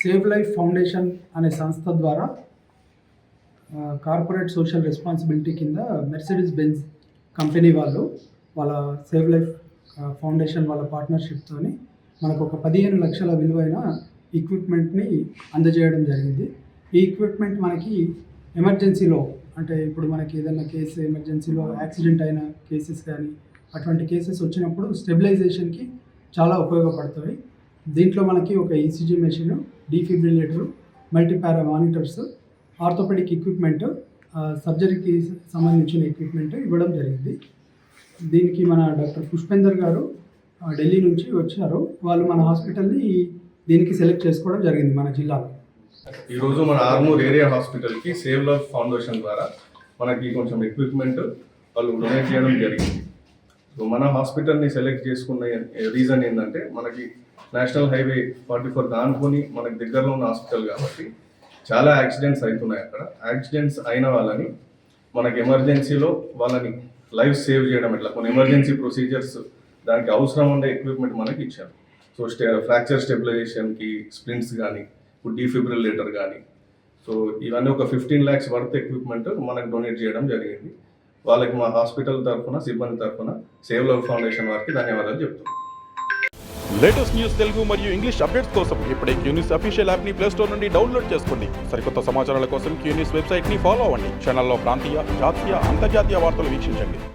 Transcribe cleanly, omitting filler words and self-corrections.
Save life foundation అనే సంస్థ ద్వారా కార్పొరేట్ సోషల్ రెస్పాన్సిబిలిటీ కింద మెర్సిడీస్ బెంజ్ కంపెనీ వాళ్ళు వాళ్ళ సేవ్ లైఫ్ ఫౌండేషన్ వాళ్ళ పార్ట్నర్షిప్తో మనకు ఒక 15 లక్షల విలువైన ఎక్విప్మెంట్ని అందజేయడం జరిగింది. ఈ ఎక్విప్మెంట్ మనకి ఎమర్జెన్సీలో, అంటే ఇప్పుడు మనకి ఏదైనా కేసు ఎమర్జెన్సీలో యాక్సిడెంట్ అయిన కేసెస్ కానీ అటువంటి కేసెస్ వచ్చినప్పుడు స్టెబిలైజేషన్కి చాలా ఉపయోగపడుతుంది. దీంట్లో మనకి ఒక ECG machine, defibrillator, multipara monitors, orthopaedic equipment, సర్జరీకి సంబంధించిన ఎక్విప్మెంట్ ఇవ్వడం జరిగింది. దీనికి మన డాక్టర్ పుష్పేందర్ గారు ఢిల్లీ నుంచి వచ్చారు. వాళ్ళు మన హాస్పిటల్ని దీనికి సెలెక్ట్ చేసుకోవడం జరిగింది మన జిల్లాలో. ఈరోజు మన ఆర్మూర్ ఏరియా హాస్పిటల్కి సేవ్ లైఫ్ ఫౌండేషన్ ద్వారా మనకి కొంచెం ఎక్విప్మెంట్ వాళ్ళు డొనేట్ చేయడం జరిగింది. సో మన హాస్పిటల్ని సెలెక్ట్ చేసుకున్న రీజన్ ఏంటంటే, మనకి నేషనల్ హైవే 44 దానుకొని మనకి దగ్గరలో ఉన్న హాస్పిటల్ కాబట్టి చాలా యాక్సిడెంట్స్ అవుతున్నాయి. అక్కడ యాక్సిడెంట్స్ అయిన వాళ్ళని మనకి ఎమర్జెన్సీలో వాళ్ళని లైఫ్ సేవ్ చేయడం, ఇట్లా కొన్ని ఎమర్జెన్సీ ప్రొసీజర్స్ దానికి అవసరం ఉండే ఎక్విప్మెంట్ మనకి ఇచ్చారు. సో ఫ్రాక్చర్ స్టెబిలైజేషన్కి స్ప్లింట్స్ కానీ, ఇప్పుడు డీఫిబ్రిలేటర్ కానీ, సో ఇవన్నీ ఒక 15 lakhs వర్త్ ఎక్విప్మెంట్ మనకు డొనేట్ చేయడం జరిగింది. వాళ్ళకి మా హాస్పిటల్ తరఫున, సిబ్బంది తరఫున సేవ్ లైఫ్ ఫౌండేషన్ వారికి ధన్యవాదాలు చెప్తున్నాం. లేటెస్ట్ న్యూస్ తెలుగు మరియు ఇంగ్లీష్ అప్డేట్స్ కోసం ఇప్పుడే క్యూన్యూస్ అఫీషియల్ యాప్ని ప్లేస్టోర్ నుండి డౌన్లోడ్ చేసుకోండి. సరికొత్త సమాచారాల కోసం క్యూన్యూస్ వెబ్సైట్ని ఫాలో అవ్వండి. ఛానల్లో ప్రాంతీయ, జాతీయ, అంతర్జాతీయ వార్తలు వీక్షించండి.